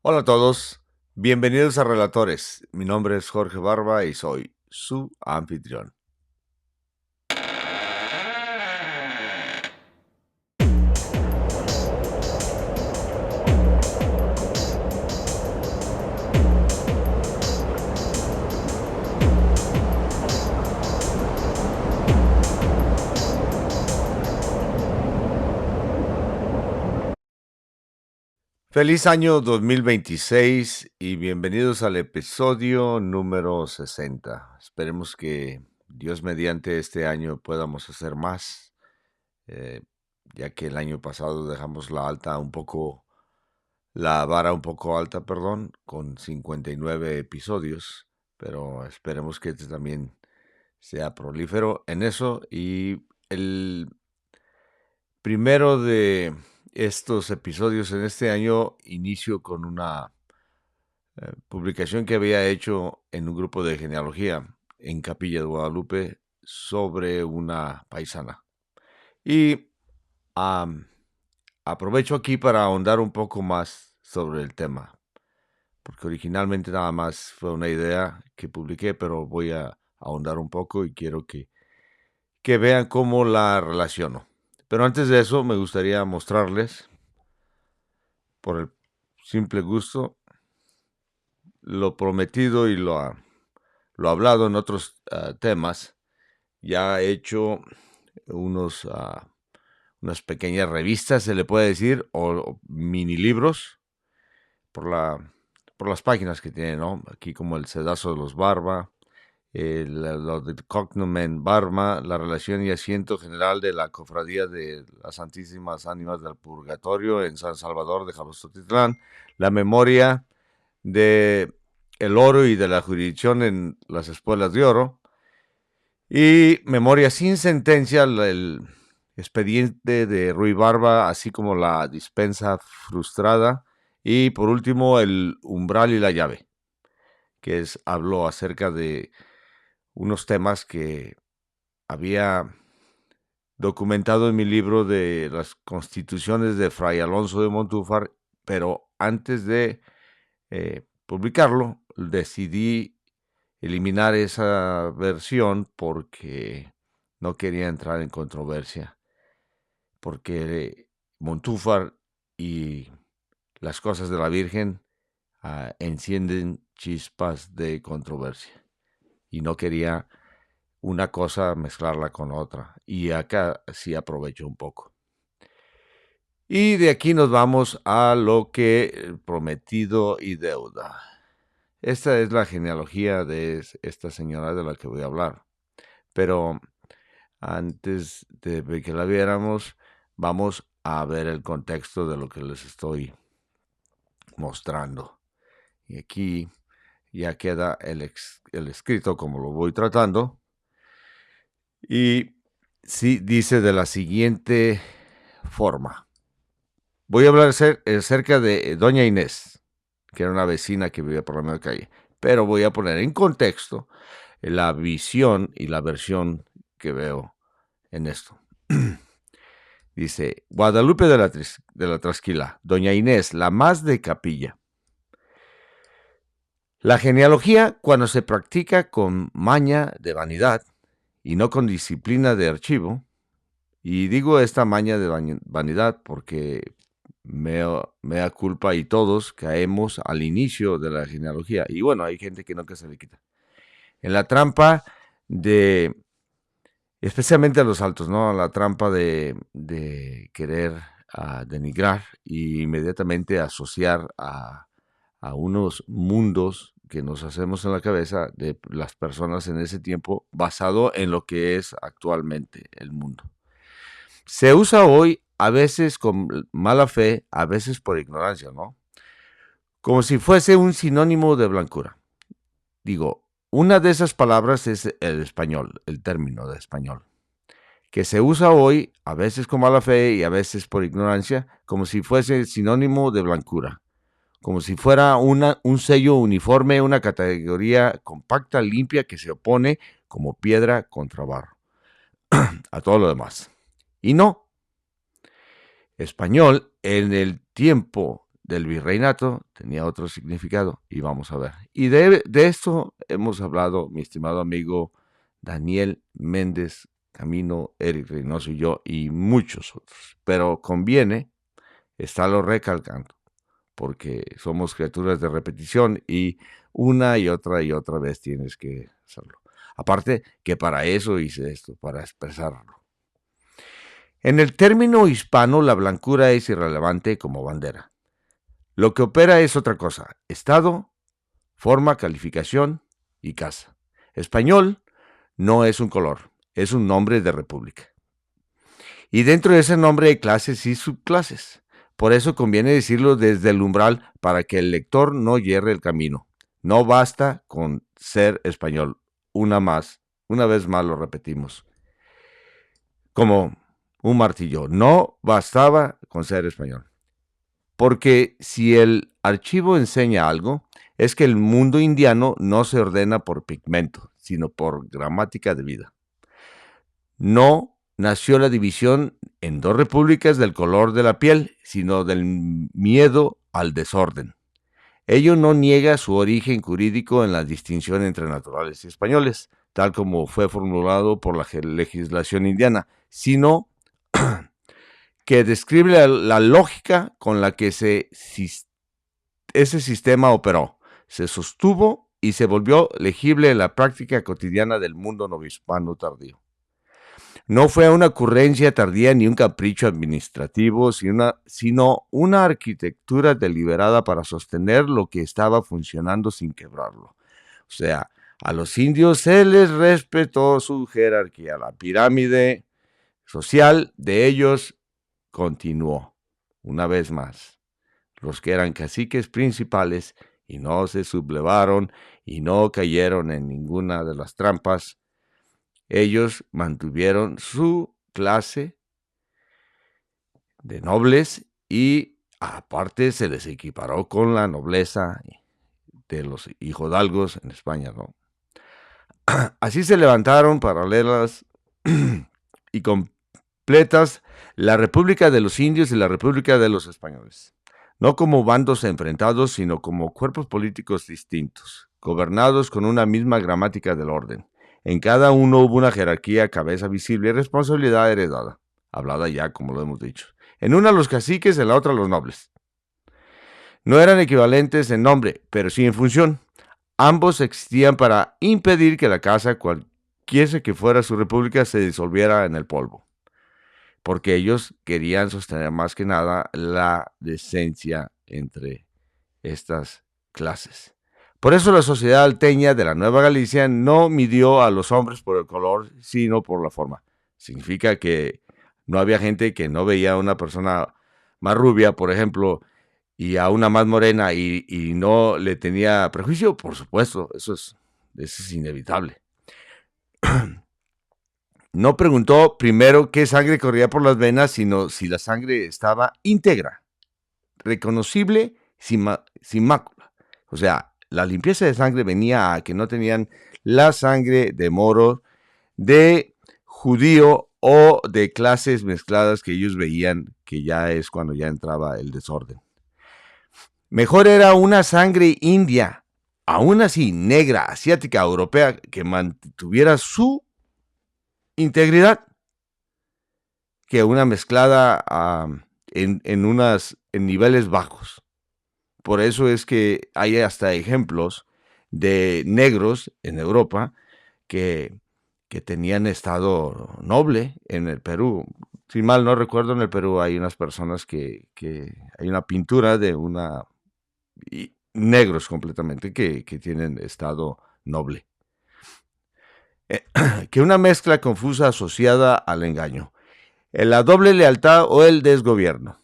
Hola a todos, bienvenidos a Relatores. Mi nombre es Jorge Barba y soy su anfitrión. Feliz año 2026 y bienvenidos al episodio número 60. Esperemos que Dios mediante este año podamos hacer más, eh, ya que el año pasado dejamos la vara un poco alta, perdón, con 59 episodios, pero esperemos que este también sea prolífero en eso. Y el primero de estos episodios en este año inicio con una publicación que había hecho en un grupo de genealogía en Capilla de Guadalupe sobre una paisana. Y am, aprovecho aquí para ahondar un poco más sobre el tema, porque originalmente nada más fue una idea que publiqué, pero voy a ahondar un poco y quiero que vean cómo la relaciono. Pero antes de eso me gustaría mostrarles, por el simple gusto, lo prometido y lo hablado en otros temas. Ya he hecho unas pequeñas revistas, se le puede decir, o mini libros por las páginas que tiene, ¿no? Aquí como el Sedazo de los Barba, lo de Cognomen Barba, la relación y asiento general de la Cofradía de las Santísimas Ánimas del Purgatorio en San Salvador de Jalostotitlán, la memoria de el oro y de la jurisdicción en las espuelas de oro, y memoria sin sentencia, el expediente de Ruy Barba, así como la dispensa frustrada, y por último el umbral y la llave, que habló acerca de unos temas que había documentado en mi libro de las constituciones de Fray Alonso de Montúfar, pero antes de publicarlo decidí eliminar esa versión porque no quería entrar en controversia, porque Montúfar y las cosas de la Virgen encienden chispas de controversia y no quería una cosa mezclarla con otra, y acá sí aprovecho un poco. Y de aquí nos vamos a lo que prometido y deuda. Esta es la genealogía de esta señora de la que voy a hablar. Pero antes de que la viéramos, vamos a ver el contexto de lo que les estoy mostrando. Y aquí ya queda el escrito como lo voy tratando. Y sí dice de la siguiente forma. Voy a hablar acerca de doña Inés, que era una vecina que vivía por la misma calle. Pero voy a poner en contexto la visión y la versión que veo en esto. Dice, Guadalupe de la Trasquila, doña Inés, la más de Capilla. La genealogía, cuando se practica con maña de vanidad y no con disciplina de archivo, y digo esta maña de vanidad porque mea culpa y todos caemos al inicio de la genealogía, y bueno, hay gente que no, que se le quita, en la trampa de, especialmente a los altos, ¿no? La trampa de querer denigrar e inmediatamente asociar a unos mundos que nos hacemos en la cabeza de las personas en ese tiempo, basado en lo que es actualmente el mundo. Se usa hoy a veces con mala fe, a veces por ignorancia, ¿no? Como si fuese un sinónimo de blancura. Digo, una de esas palabras es el español, el término de español, que se usa hoy, a veces con mala fe y a veces por ignorancia, como si fuese sinónimo de blancura, como si fuera un sello uniforme, una categoría compacta, limpia, que se opone como piedra contra barro a todo lo demás. Y no, español en el tiempo del virreinato tenía otro significado y vamos a ver. Y de esto hemos hablado, mi estimado amigo Daniel Méndez Camino, Eric Reynoso y yo y muchos otros. Pero conviene estarlo recalcando porque somos criaturas de repetición y una y otra vez tienes que hacerlo. Aparte que para eso hice esto, para expresarlo. En el término hispano, la blancura es irrelevante como bandera. Lo que opera es otra cosa: estado, forma, calificación y casa. Español no es un color, es un nombre de república. Y dentro de ese nombre hay clases y subclases. Por eso conviene decirlo desde el umbral para que el lector no yerre el camino. No basta con ser español. Una vez más lo repetimos. Como un martillo. No bastaba con ser español. Porque si el archivo enseña algo, es que el mundo indiano no se ordena por pigmento, sino por gramática de vida. No nació la división en dos repúblicas del color de la piel, sino del miedo al desorden. Ello no niega su origen jurídico en la distinción entre naturales y españoles, tal como fue formulado por la legislación indiana, sino que describe la lógica con la que ese sistema operó, se sostuvo y se volvió legible en la práctica cotidiana del mundo novohispano tardío. No fue una ocurrencia tardía ni un capricho administrativo, sino una arquitectura deliberada para sostener lo que estaba funcionando sin quebrarlo. O sea, a los indios se les respetó su jerarquía. La pirámide social de ellos continuó. Una vez más, los que eran caciques principales y no se sublevaron y no cayeron en ninguna de las trampas, ellos mantuvieron su clase de nobles y aparte se les equiparó con la nobleza de los hijodalgos en España, ¿no? Así se levantaron paralelas y completas la República de los Indios y la República de los Españoles, no como bandos enfrentados, sino como cuerpos políticos distintos, gobernados con una misma gramática del orden. En cada uno hubo una jerarquía, cabeza visible y responsabilidad heredada, hablada ya como lo hemos dicho. En una los caciques, en la otra los nobles. No eran equivalentes en nombre, pero sí en función. Ambos existían para impedir que la casa, cualquiera que fuera su república, se disolviera en el polvo, porque ellos querían sostener más que nada la decencia entre estas clases. Por eso la sociedad alteña de la Nueva Galicia no midió a los hombres por el color, sino por la forma. Significa que no había gente que no veía a una persona más rubia, por ejemplo, y a una más morena y no le tenía prejuicio. Por supuesto, eso es inevitable. No preguntó primero qué sangre corría por las venas, sino si la sangre estaba íntegra, reconocible, sin mácula. O sea, la limpieza de sangre venía a que no tenían la sangre de moro, de judío o de clases mezcladas que ellos veían que ya es cuando ya entraba el desorden. Mejor era una sangre india, aún así negra, asiática, europea, que mantuviera su integridad, que una mezclada en niveles bajos. Por eso es que hay hasta ejemplos de negros en Europa que tenían estado noble en el Perú. Si mal no recuerdo, en el Perú hay unas personas que hay una pintura de negros completamente que tienen estado noble. Que una mezcla confusa asociada al engaño, la doble lealtad o el desgobierno.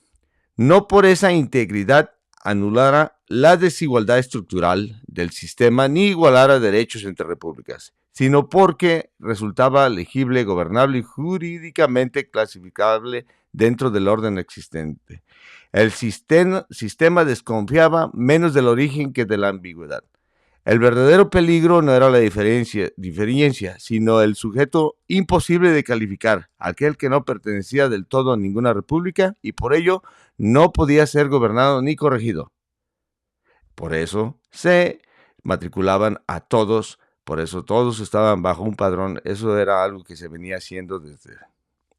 No por esa integridad anulara la desigualdad estructural del sistema ni igualara derechos entre repúblicas, sino porque resultaba legible, gobernable y jurídicamente clasificable dentro del orden existente. El sistema desconfiaba menos del origen que de la ambigüedad. El verdadero peligro no era la diferencia, sino el sujeto imposible de calificar, aquel que no pertenecía del todo a ninguna república y por ello no podía ser gobernado ni corregido. Por eso se matriculaban a todos, por eso todos estaban bajo un padrón. Eso era algo que se venía haciendo desde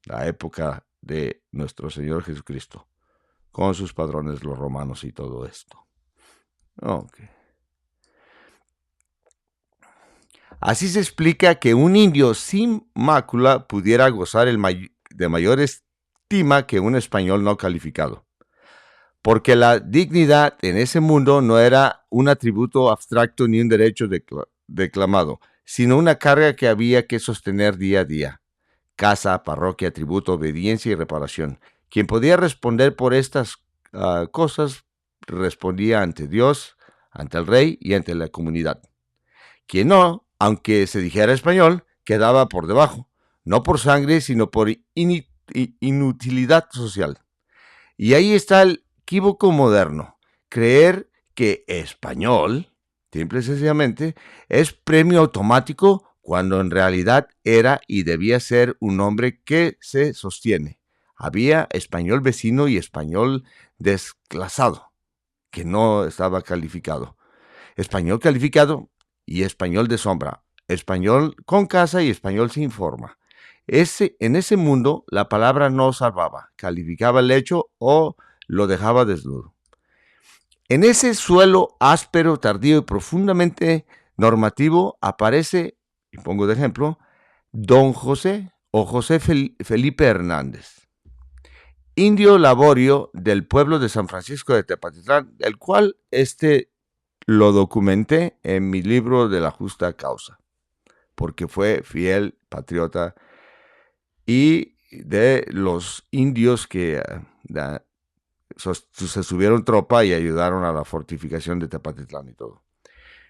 la época de nuestro Señor Jesucristo, con sus padrones los romanos y todo esto. Okay. Así se explica que un indio sin mácula pudiera gozar de mayor estima que un español no calificado. Porque la dignidad en ese mundo no era un atributo abstracto ni un derecho declamado, sino una carga que había que sostener día a día. Casa, parroquia, tributo, obediencia y reparación. Quien podía responder por estas cosas respondía ante Dios, ante el rey y ante la comunidad. Quien no, aunque se dijera español, quedaba por debajo, no por sangre, sino por inutilidad social. Y ahí está el equívoco moderno, creer que español, simple y sencillamente, es premio automático cuando en realidad era y debía ser un nombre que se sostiene. Había español vecino y español desclasado, que no estaba calificado. Español calificado y español de sombra, español con casa y español sin forma. En ese mundo la palabra no salvaba, calificaba el hecho o lo dejaba desnudo. En ese suelo áspero, tardío y profundamente normativo aparece, y pongo de ejemplo, Don José o José Felipe Hernández, indio laborio del pueblo de San Francisco de Tepatitlán, el cual lo documenté en mi libro de la justa causa, porque fue fiel patriota y de los indios que se subieron tropa y ayudaron a la fortificación de Tepatitlán y todo.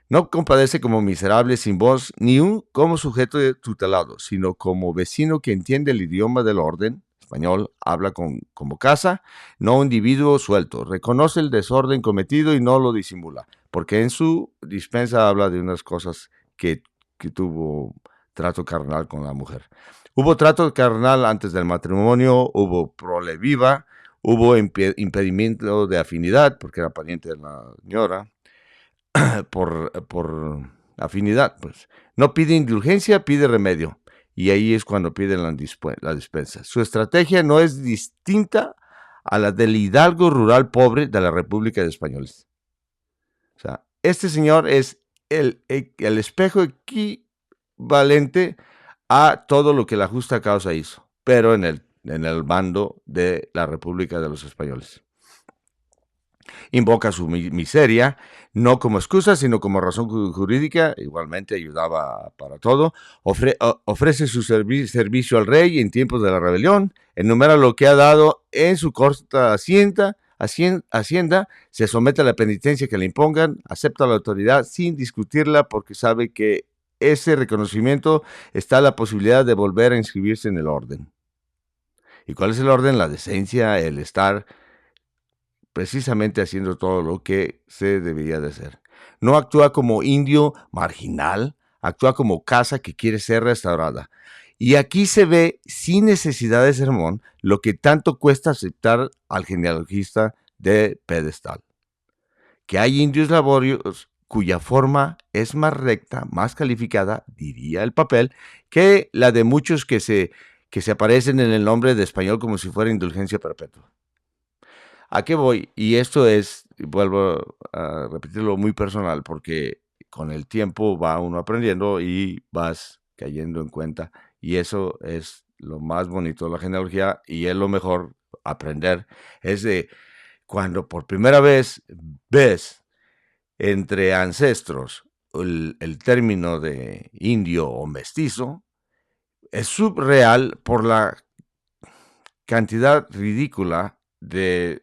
No compadece como miserable sin voz, ni como sujeto tutelado, sino como vecino que entiende el idioma del orden español, habla como casa, no un individuo suelto, reconoce el desorden cometido y no lo disimula, porque en su dispensa habla de unas cosas que tuvo trato carnal con la mujer. Hubo trato carnal antes del matrimonio, hubo prole viva, hubo impedimento de afinidad, porque era pariente de la señora, por afinidad, pues. No pide indulgencia, pide remedio. Y ahí es cuando piden la dispensa. Su estrategia no es distinta a la del hidalgo rural pobre de la República de Españoles. O sea, este señor es el espejo equivalente a todo lo que la justa causa hizo, pero en el bando de la República de los Españoles. Invoca su miseria, no como excusa, sino como razón jurídica, igualmente ayudaba para todo, ofrece su servicio al rey en tiempos de la rebelión, enumera lo que ha dado en su corta hacienda, se somete a la penitencia que le impongan, acepta la autoridad sin discutirla porque sabe que ese reconocimiento está la posibilidad de volver a inscribirse en el orden. ¿Y cuál es el orden? La decencia, el estar precisamente haciendo todo lo que se debería de hacer. No actúa como indio marginal, actúa como casa que quiere ser restaurada. Y aquí se ve, sin necesidad de sermón, lo que tanto cuesta aceptar al genealogista de pedestal. Que hay indios laborios cuya forma es más recta, más calificada, diría el papel, que la de muchos que se aparecen en el nombre de español como si fuera indulgencia perpetua. ¿A qué voy? Y esto es, vuelvo a repetirlo, muy personal, porque con el tiempo va uno aprendiendo y vas cayendo en cuenta. Y eso es lo más bonito de la genealogía y es lo mejor aprender. Es de cuando por primera vez ves entre ancestros el término de indio o mestizo, es subreal por la cantidad ridícula de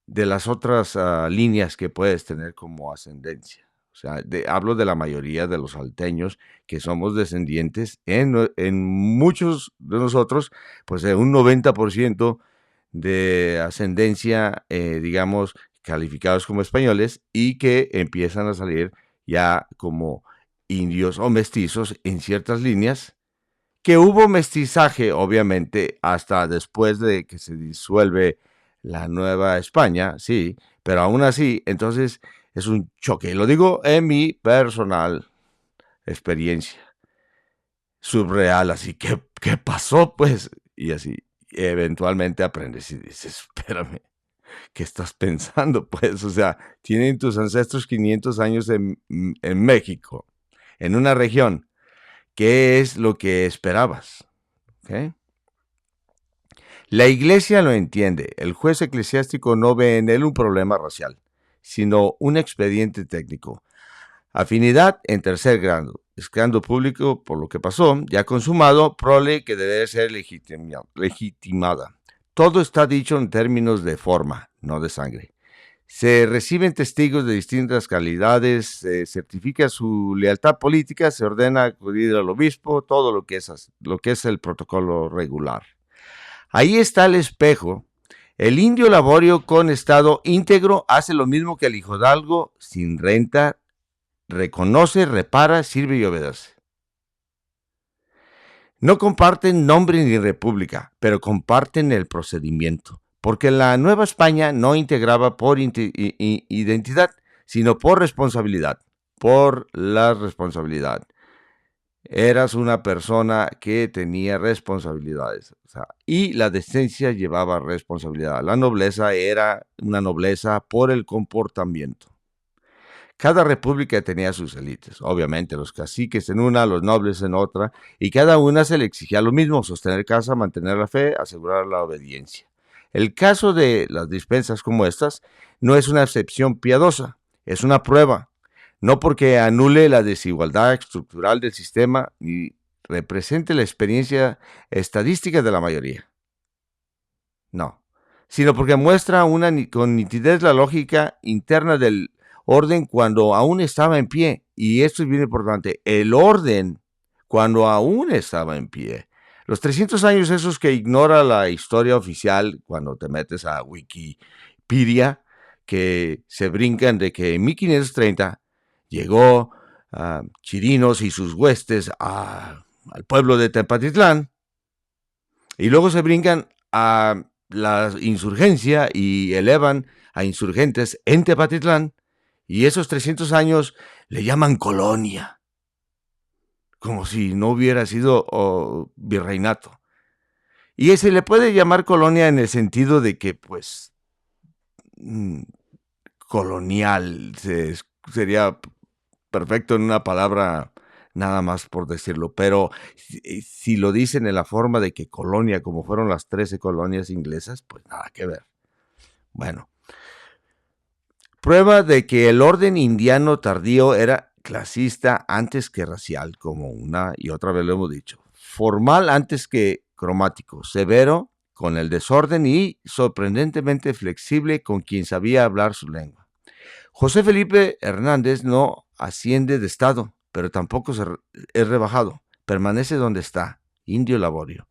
las otras líneas que puedes tener como ascendencia. O sea, hablo de la mayoría de los salteños que somos descendientes en muchos de nosotros, pues de un 90% de ascendencia, digamos, calificados como españoles y que empiezan a salir ya como indios o mestizos en ciertas líneas, que hubo mestizaje obviamente hasta después de que se disuelve la Nueva España, sí, pero aún así, entonces es un choque. Lo digo en mi personal experiencia subreal, así que, ¿qué pasó? Pues, y así, eventualmente aprendes y dices, espérame, ¿qué estás pensando? Pues, o sea, tienen tus ancestros 500 años en México, en una región. ¿Qué es lo que esperabas? ¿Okay? La iglesia lo entiende. El juez eclesiástico no ve en él un problema racial, sino un expediente técnico. Afinidad en tercer grado. Escándalo público por lo que pasó, ya consumado, prole que debe ser legitimada. Todo está dicho en términos de forma, no de sangre. Se reciben testigos de distintas calidades, se certifica su lealtad política, se ordena acudir al obispo, todo lo que es el protocolo regular. Ahí está el espejo. El indio laborio con estado íntegro hace lo mismo que el hijodalgo sin renta, reconoce, repara, sirve y obedece. No comparten nombre ni república, pero comparten el procedimiento, porque la Nueva España no integraba por identidad, sino por responsabilidad, por la responsabilidad. Eras una persona que tenía responsabilidades, o sea, y la decencia llevaba responsabilidad. La nobleza era una nobleza por el comportamiento. Cada república tenía sus élites, obviamente los caciques en una, los nobles en otra, y cada una se le exigía lo mismo: sostener casa, mantener la fe, asegurar la obediencia. El caso de las dispensas como estas no es una excepción piadosa, es una prueba, no porque anule la desigualdad estructural del sistema ni represente la experiencia estadística de la mayoría, no, sino porque muestra con nitidez la lógica interna del orden cuando aún estaba en pie. Y esto es bien importante, el orden cuando aún estaba en pie. Los 300 años esos que ignora la historia oficial cuando te metes a Wikipedia, que se brincan de que en 1530 llegó Chirinos y sus huestes al pueblo de Tepatitlán, y luego se brincan a la insurgencia y elevan a insurgentes en Tepatitlán, y esos 300 años le llaman colonia, como si no hubiera sido virreinato. Y se le puede llamar colonia en el sentido de que, pues, colonial sería perfecto en una palabra nada más por decirlo, pero si lo dicen en la forma de que colonia, como fueron las 13 colonias inglesas, pues nada que ver. Bueno, prueba de que el orden indiano tardío era clasista antes que racial, como una y otra vez lo hemos dicho. Formal antes que cromático, severo con el desorden y sorprendentemente flexible con quien sabía hablar su lengua. José Felipe Hernández no asciende de estado, pero tampoco es rebajado. Permanece donde está, indio laborio,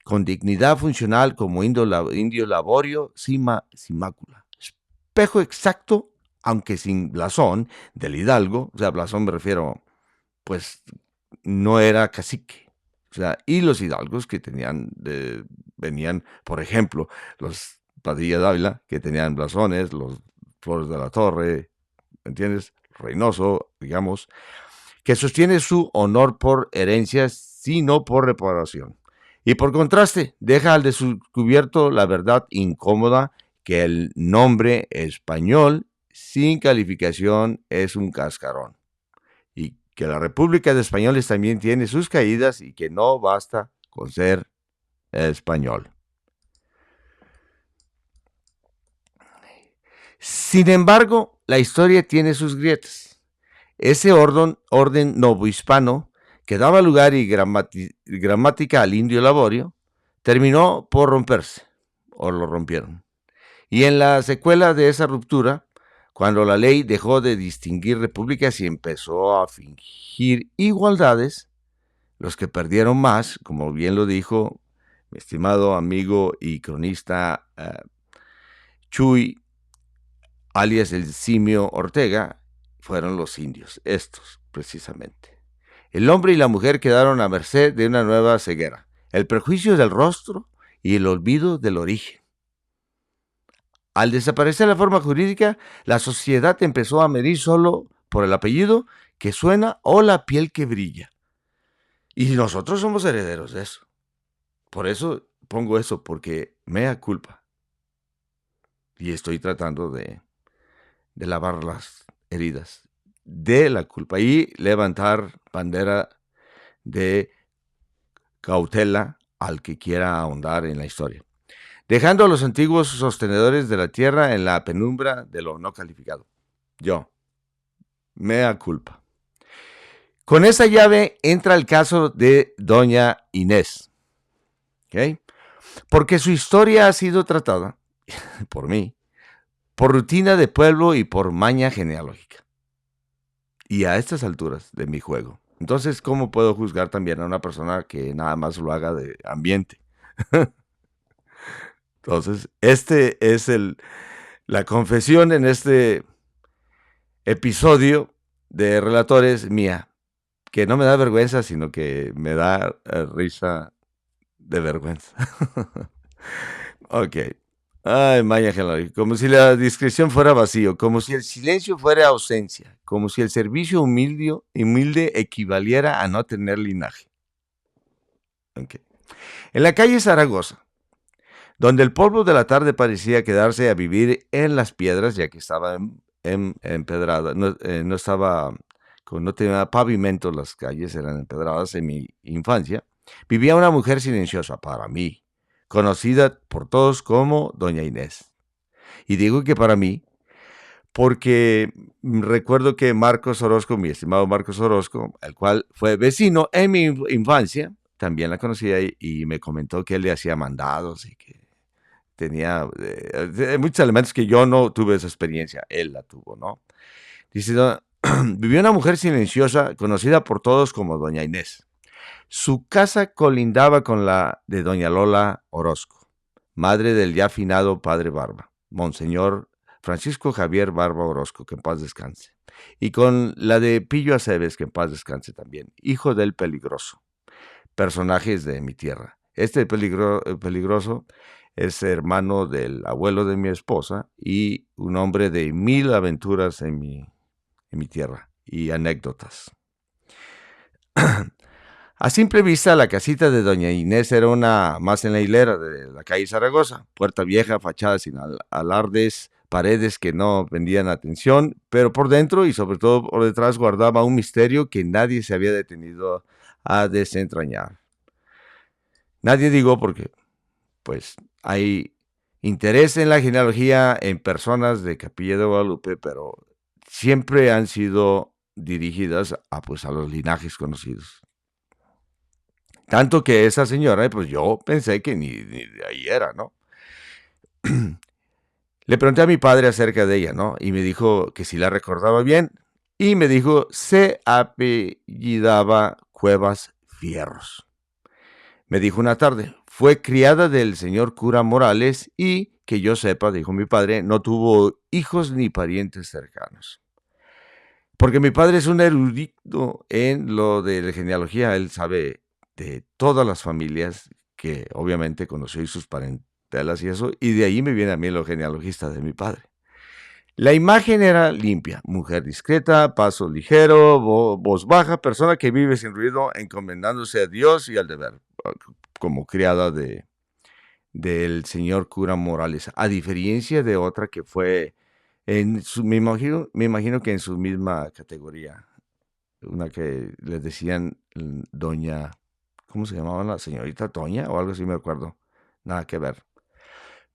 con dignidad funcional como indio laborio sin mácula. Espejo exacto, aunque sin blasón, del hidalgo. O sea, blasón me refiero, pues, no era cacique. O sea, y los hidalgos que venían, por ejemplo, los Padilla Dávila, que tenían blasones, los Flores de la Torre, ¿entiendes? Reynoso, digamos, que sostiene su honor por herencia, sino por reparación. Y por contraste, deja al descubierto la verdad incómoda que el nombre español sin calificación es un cascarón. Y que la República de Españoles también tiene sus caídas y que no basta con ser español. Sin embargo, la historia tiene sus grietas. Ese orden novohispano que daba lugar y gramática al indio laborio terminó por romperse, o lo rompieron. Y en la secuela de esa ruptura, cuando la ley dejó de distinguir repúblicas y empezó a fingir igualdades, los que perdieron más, como bien lo dijo mi estimado amigo y cronista Chuy alias el Simio Ortega, fueron los indios, estos precisamente. El hombre y la mujer quedaron a merced de una nueva ceguera, el prejuicio del rostro y el olvido del origen. Al desaparecer la forma jurídica, la sociedad empezó a medir solo por el apellido que suena o la piel que brilla. Y nosotros somos herederos de eso. Por eso pongo eso, porque mea culpa. Y estoy tratando de lavar las heridas de la culpa y levantar bandera de cautela al que quiera ahondar en la historia, dejando a los antiguos sostenedores de la tierra en la penumbra de lo no calificado. Yo, mea culpa. Con esa llave entra el caso de doña Inés, ¿ok? Porque su historia ha sido tratada por mí, por rutina de pueblo y por maña genealógica. Y a estas alturas de mi juego, entonces, ¿cómo puedo juzgar también a una persona que nada más lo haga de ambiente? Entonces, este es la confesión en este episodio de Relatores mía, que no me da vergüenza, sino que me da risa de vergüenza. Ok. Ay, Maya Gelari, como si la discreción fuera vacío, como si el silencio fuera ausencia, como si el servicio humilde equivaliera a no tener linaje. Okay. En la calle Zaragoza, donde el polvo de la tarde parecía quedarse a vivir en las piedras, ya que estaba empedrada, no estaba, no tenía pavimento, las calles eran empedradas en mi infancia, vivía una mujer silenciosa para mí, conocida por todos como Doña Inés. Y digo que para mí, porque recuerdo que Marcos Orozco, mi estimado Marcos Orozco, el cual fue vecino en mi infancia, también la conocía y me comentó que él le hacía mandados y que tenía muchos elementos que yo no tuve esa experiencia, él la tuvo, ¿no? Dice, vivió una mujer silenciosa, conocida por todos como Doña Inés. Su casa colindaba con la de Doña Lola Orozco, madre del ya finado padre Barba, Monseñor Francisco Javier Barba Orozco, que en paz descanse, y con la de Pillo Aceves, que en paz descanse también, hijo del Peligroso, personajes de mi tierra. Este Peligroso es hermano del abuelo de mi esposa y un hombre de 1000 aventuras en mi tierra y anécdotas. A simple vista, la casita de doña Inés era una más en la hilera de la calle Zaragoza. Puerta vieja, fachada sin alardes, paredes que no vendían atención, pero por dentro y sobre todo por detrás guardaba un misterio que nadie se había detenido a desentrañar. Nadie digo porque, pues, hay interés en la genealogía en personas de Capilla de Guadalupe, pero siempre han sido dirigidas pues, a los linajes conocidos. Tanto que esa señora, pues yo pensé que ni de ahí era, ¿no? Le pregunté a mi padre acerca de ella, ¿no? Y me dijo que si la recordaba bien. Y me dijo, se apellidaba Cuevas Fierros. Me dijo una tarde, fue criada del señor cura Morales y, que yo sepa, dijo mi padre, no tuvo hijos ni parientes cercanos. Porque mi padre es un erudito en lo de la genealogía, él sabe de todas las familias que obviamente conoció y sus parentelas y eso, y de ahí me viene a mí lo genealogista de mi padre. La imagen era limpia, mujer discreta, paso ligero, voz baja, persona que vive sin ruido, encomendándose a Dios y al deber, como criada del señor cura Morales, a diferencia de otra que fue, me imagino que en su misma categoría, una que le decían doña, ¿cómo se llamaba la señorita Toña o algo así me acuerdo? Nada que ver.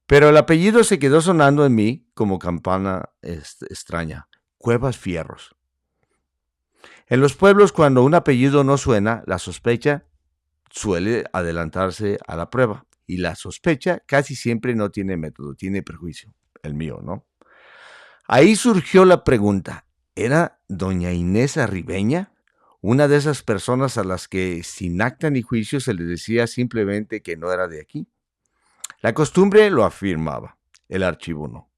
Pero el apellido se quedó sonando en mí como campana extraña. Cuevas Fierros. En los pueblos, cuando un apellido no suena, la sospecha suele adelantarse a la prueba. Y la sospecha casi siempre no tiene método, tiene prejuicio. El mío, ¿no? Ahí surgió la pregunta, ¿era doña Inés Arribeña? Una de esas personas a las que sin acta ni juicio se les decía simplemente que no era de aquí. La costumbre lo afirmaba, el archivo no.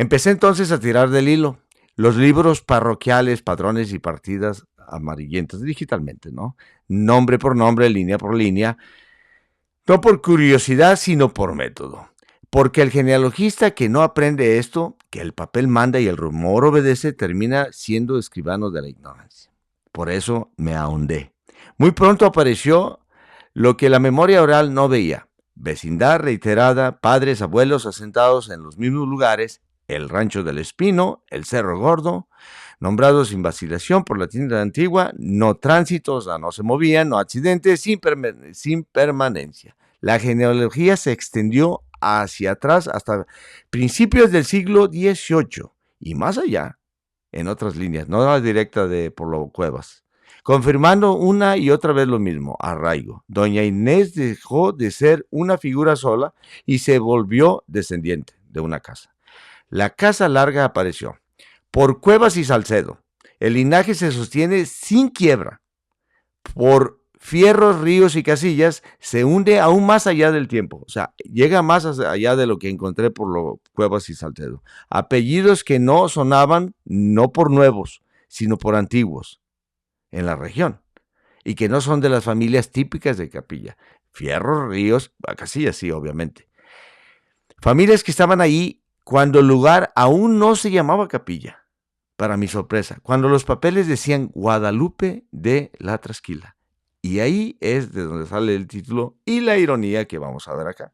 Empecé entonces a tirar del hilo los libros parroquiales, padrones y partidas amarillentas digitalmente, ¿no? Nombre por nombre, línea por línea, no por curiosidad, sino por método. Porque el genealogista que no aprende esto, que el papel manda y el rumor obedece, termina siendo escribano de la ignorancia. Por eso me ahondé. Muy pronto apareció lo que la memoria oral no veía. Vecindad reiterada, padres, abuelos asentados en los mismos lugares, el rancho del Espino, el Cerro Gordo, nombrados sin vacilación por la tienda antigua, no tránsitos, no se movían, no accidentes, sin permanencia. La genealogía se extendió hacia atrás hasta principios del siglo XVIII y más allá, en otras líneas, no la directa de por lo Cuevas, confirmando una y otra vez lo mismo, arraigo. Doña Inés dejó de ser una figura sola y se volvió descendiente de una casa. La casa larga apareció por Cuevas y Salcedo. El linaje se sostiene sin quiebra. Por Fierros, Ríos y Casillas se hunde aún más allá del tiempo. O sea, llega más allá de lo que encontré por lo Cuevas y Salcedo. Apellidos que no sonaban no por nuevos, sino por antiguos en la región. Y que no son de las familias típicas de Capilla. Fierros, Ríos, Casillas sí, obviamente. Familias que estaban ahí cuando el lugar aún no se llamaba Capilla. Para mi sorpresa, cuando los papeles decían Guadalupe de la Trasquila. Y ahí es de donde sale el título y la ironía que vamos a ver acá.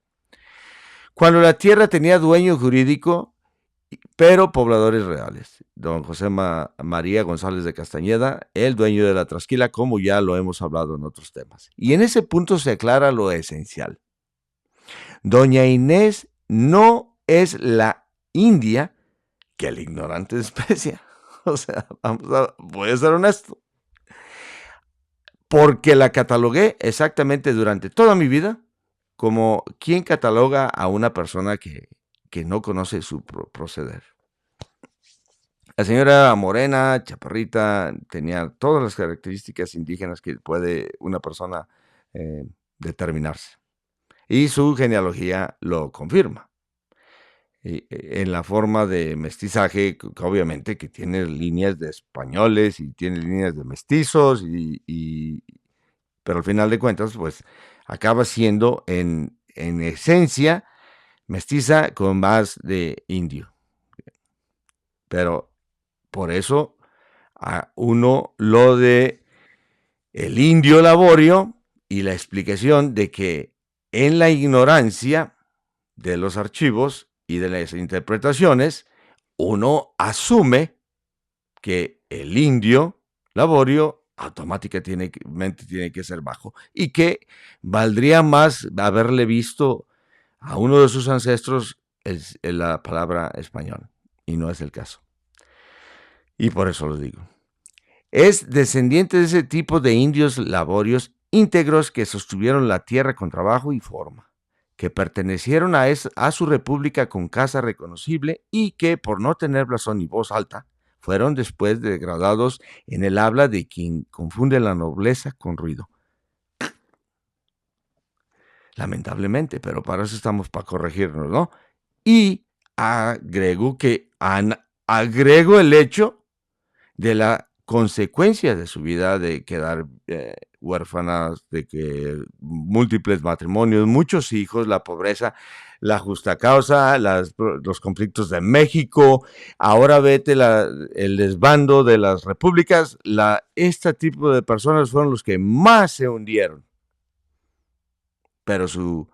Cuando la tierra tenía dueño jurídico, pero pobladores reales. Don José María González de Castañeda, el dueño de la Trasquila, como ya lo hemos hablado en otros temas. Y en ese punto se aclara lo esencial. Doña Inés no es la India que el ignorante desprecia. O sea, voy a ser honesto. Porque la catalogué exactamente durante toda mi vida como quien cataloga a una persona que no conoce su proceder. La señora morena, chaparrita, tenía todas las características indígenas que puede una persona determinarse. Y su genealogía lo confirma. En la forma de mestizaje, obviamente que tiene líneas de españoles y tiene líneas de mestizos, pero al final de cuentas, pues acaba siendo en esencia mestiza con más de indio. Pero por eso a uno lo de el indio laborio y la explicación de que en la ignorancia de los archivos y de las interpretaciones, uno asume que el indio laborio automáticamente tiene que ser bajo y que valdría más haberle visto a uno de sus ancestros la palabra español, y no es el caso. Y por eso lo digo. Es descendiente de ese tipo de indios laborios íntegros que sostuvieron la tierra con trabajo y forma, que pertenecieron a su república con casa reconocible y que, por no tener blasón ni voz alta, fueron después degradados en el habla de quien confunde la nobleza con ruido. Lamentablemente, pero para eso estamos, para corregirnos, ¿no? Y agrego el hecho de la consecuencia de su vida de quedar huérfanas, de que múltiples matrimonios, muchos hijos, la pobreza, la justa causa, los conflictos de México, ahora vete el desbando de las repúblicas, este tipo de personas fueron los que más se hundieron. Pero su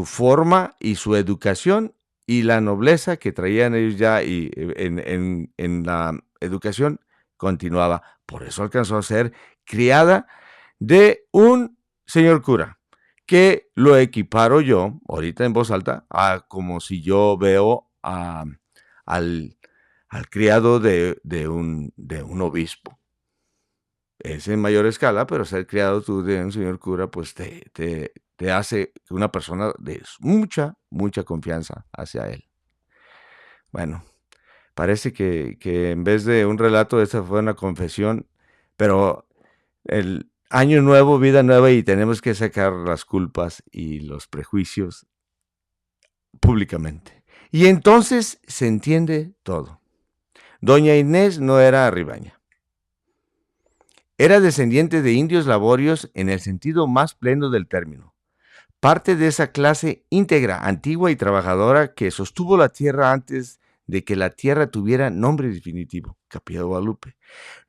forma y su educación y la nobleza que traían ellos ya y en la educación continuaba. Por eso alcanzó a ser criada de un señor cura, que lo equiparo yo, ahorita en voz alta, a como si yo veo al criado de un obispo. Es en mayor escala, pero ser criado tú de un señor cura, pues te hace una persona de mucha confianza hacia él. Bueno, parece que en vez de un relato, esta fue una confesión, pero el año nuevo, vida nueva, y tenemos que sacar las culpas y los prejuicios públicamente. Y entonces se entiende todo. Doña Inés no era ribaña. Era descendiente de indios laborios en el sentido más pleno del término. Parte de esa clase íntegra, antigua y trabajadora que sostuvo la tierra antes de que la tierra tuviera nombre definitivo, Capilla de Guadalupe.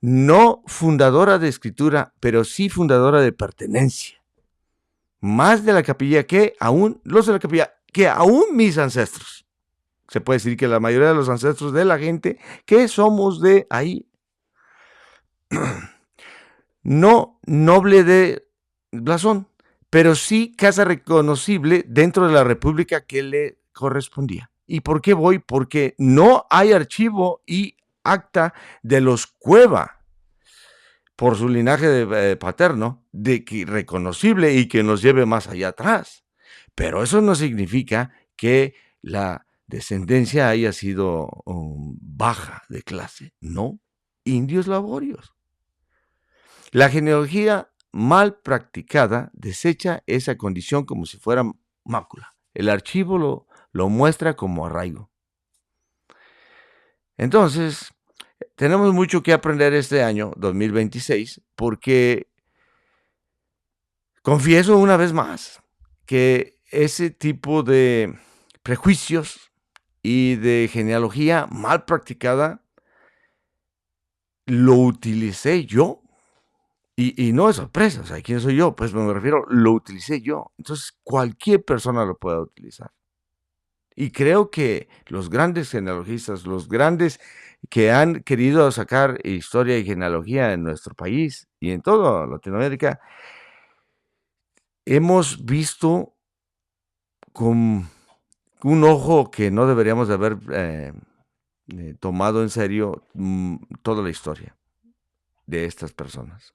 No fundadora de escritura, pero sí fundadora de pertenencia. Más de la capilla que aún los de la capilla, que aún mis ancestros. Se puede decir que la mayoría de los ancestros de la gente que somos de ahí. No noble de blasón, pero sí casa reconocible dentro de la república que le correspondía. ¿Y por qué voy? Porque no hay archivo y acta de los Cueva por su linaje paterno, de que reconocible y que nos lleve más allá atrás. Pero eso no significa que la descendencia haya sido baja de clase. No, indios laborios. La genealogía mal practicada desecha esa condición como si fuera mácula. El archivo lo muestra como arraigo. Entonces, tenemos mucho que aprender este año 2026 porque confieso una vez más que ese tipo de prejuicios y de genealogía mal practicada lo utilicé yo. Y no es sorpresa, o sea, ¿quién soy yo? Pues me refiero, lo utilicé yo. Entonces, cualquier persona lo puede utilizar. Y creo que los grandes genealogistas, los grandes que han querido sacar historia y genealogía en nuestro país y en toda Latinoamérica, hemos visto con un ojo que no deberíamos de haber tomado en serio toda la historia de estas personas.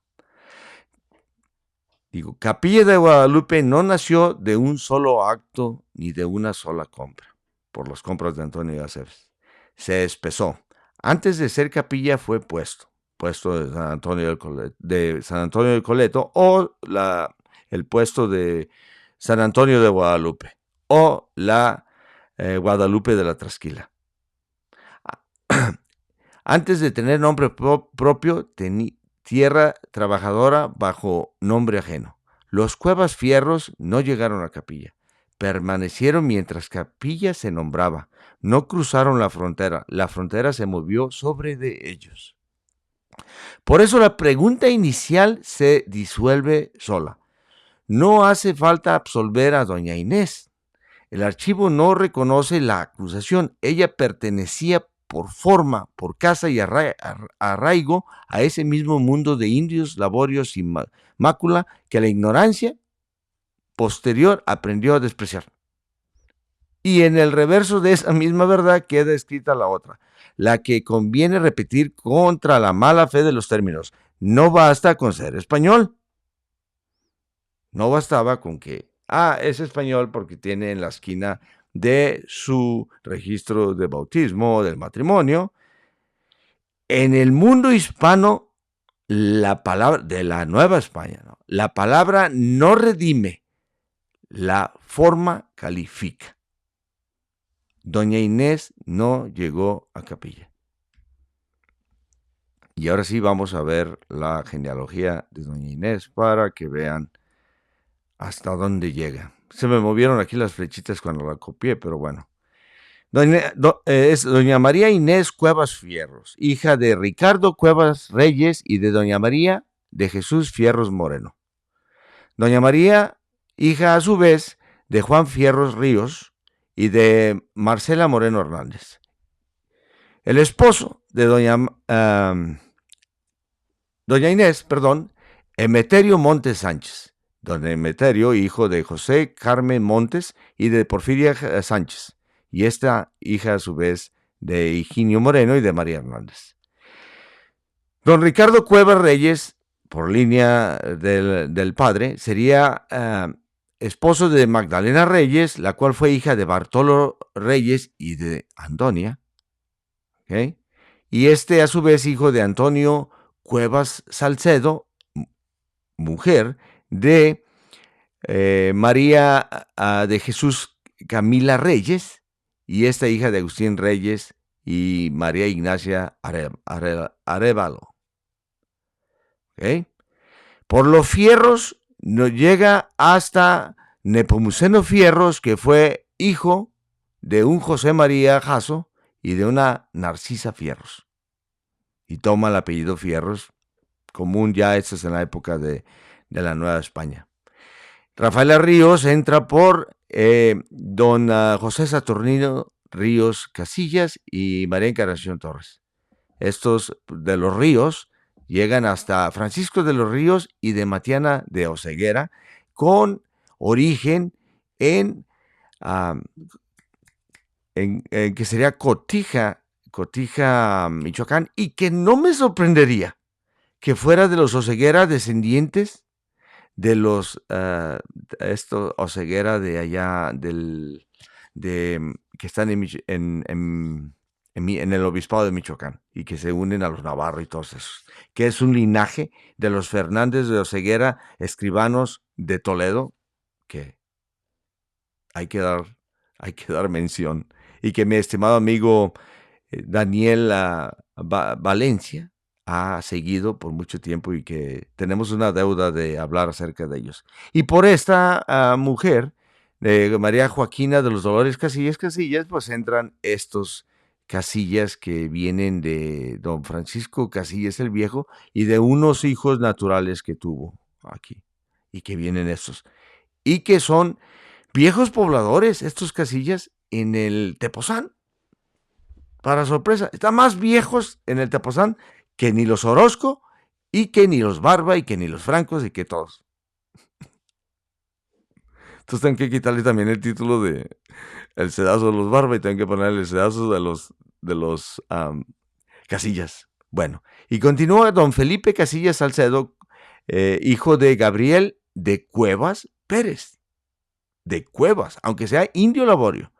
Digo, Capilla de Guadalupe no nació de un solo acto ni de una sola compra, por las compras de Antonio de Aceves. Se espesó. Antes de ser capilla fue puesto de San Antonio del Coleto o el puesto de San Antonio de Guadalupe o la Guadalupe de la Trasquila. Antes de tener nombre propio, tierra trabajadora bajo nombre ajeno. Los Cuevas Fierros no llegaron a Capilla. Permanecieron mientras Capilla se nombraba. No cruzaron la frontera se movió sobre de ellos. Por eso la pregunta inicial se disuelve sola. No hace falta absolver a doña Inés. El archivo no reconoce la acusación. Ella pertenecía por forma, por casa y arraigo a ese mismo mundo de indios, laborios y mácula que la ignorancia posterior aprendió a despreciar. Y en el reverso de esa misma verdad queda escrita la otra, la que conviene repetir contra la mala fe de los términos. No basta con ser español. No bastaba con que, es español porque tiene en la esquina de su registro de bautismo o del matrimonio. En el mundo hispano, la palabra de la Nueva España, ¿no? La palabra no redime, la forma califica. Doña Inés no llegó a Capilla. Y ahora sí vamos a ver la genealogía de Doña Inés para que vean hasta dónde llega. Se me movieron aquí las flechitas cuando la copié, pero bueno. Es doña María Inés Cuevas Fierros, hija de Ricardo Cuevas Reyes y de doña María de Jesús Fierros Moreno. Doña María, hija a su vez de Juan Fierros Ríos y de Marcela Moreno Hernández. El esposo de doña Inés, Emeterio Montes Sánchez. Don Emeterio, hijo de José Carmen Montes y de Porfiria Sánchez. Y esta hija a su vez de Higinio Moreno y de María Hernández. Don Ricardo Cuevas Reyes, por línea del padre, sería esposo de Magdalena Reyes, la cual fue hija de Bartolo Reyes y de Antonia. ¿Okay? Y a su vez hijo de Antonio Cuevas Salcedo, mujer de María de Jesús Camila Reyes y esta hija de Agustín Reyes y María Ignacia Arévalo. ¿Okay? Por los Fierros nos llega hasta Nepomuceno Fierros, que fue hijo de un José María Jasso y de una Narcisa Fierros. Y toma el apellido Fierros, común ya, esto es en la época de la Nueva España. Rafaela Ríos entra por don José Saturnino Ríos Casillas y María Encarnación Torres. Estos de los Ríos llegan hasta Francisco de los Ríos y de Matiana de Oseguera, con origen en que sería Cotija, Michoacán, y que no me sorprendería que fuera de los Oseguera descendientes de los Oseguera de allá que están en el obispado de Michoacán y que se unen a los Navarro y todos esos, que es un linaje de los Fernández de Oseguera, escribanos de Toledo, que hay que dar mención, y que mi estimado amigo Daniel Valencia ha seguido por mucho tiempo y que tenemos una deuda de hablar acerca de ellos. Y por esta mujer, María Joaquina de los Dolores Casillas, pues entran estos Casillas que vienen de don Francisco Casillas el Viejo y de unos hijos naturales que tuvo aquí, y que vienen estos, y que son viejos pobladores, estos Casillas, en el Tepoztlán. Para sorpresa, están más viejos en el Tepoztlán que ni los Orozco, y que ni los Barba, y que ni los Francos, y que todos. Entonces tengo que quitarle también el título de el sedazo de los Barba y tengo que ponerle el sedazo de los Casillas. Bueno, y continúa don Felipe Casillas Salcedo, hijo de Gabriel de Cuevas Pérez. De Cuevas, aunque sea indio laborio.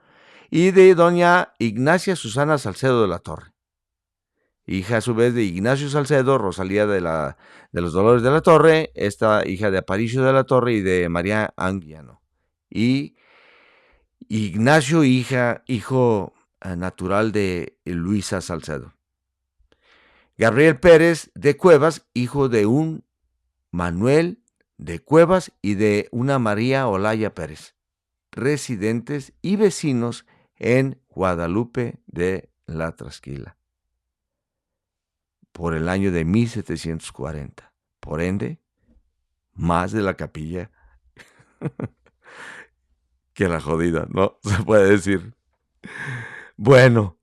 Y de doña Ignacia Susana Salcedo de la Torre, hija a su vez de Ignacio Salcedo, Rosalía de los Dolores de la Torre, esta hija de Aparicio de la Torre y de María Anguiano. Y Ignacio, hijo natural de Luisa Salcedo. Gabriel Pérez de Cuevas, hijo de un Manuel de Cuevas y de una María Olaya Pérez, residentes y vecinos en Guadalupe de la Trasquila por el año de 1740. Por ende, más de la capilla que la jodida, ¿no? Se puede decir. Bueno,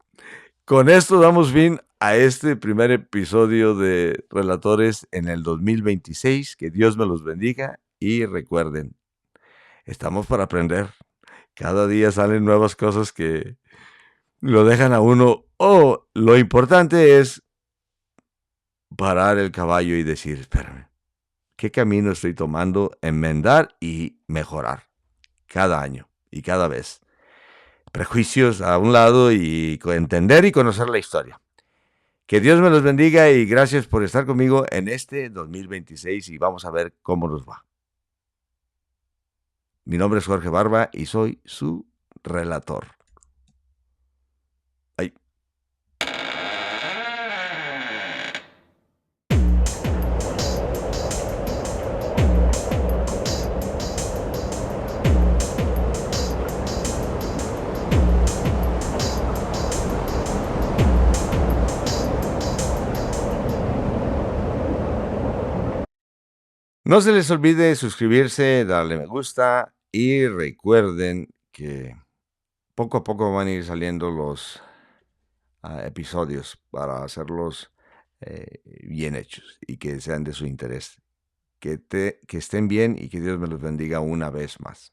con esto damos fin a este primer episodio de Relatores en el 2026. Que Dios me los bendiga y recuerden, estamos para aprender. Cada día salen nuevas cosas que lo dejan a uno. Lo importante es parar el caballo y decir, espérame, ¿qué camino estoy tomando? Enmendar y mejorar cada año y cada vez. Prejuicios a un lado y entender y conocer la historia. Que Dios me los bendiga y gracias por estar conmigo en este 2026 y vamos a ver cómo nos va. Mi nombre es Jorge Barba y soy su relator. Ay. No se les olvide suscribirse, darle me gusta y recuerden que poco a poco van a ir saliendo los episodios para hacerlos bien hechos y que sean de su interés. Que estén bien y que Dios me los bendiga una vez más.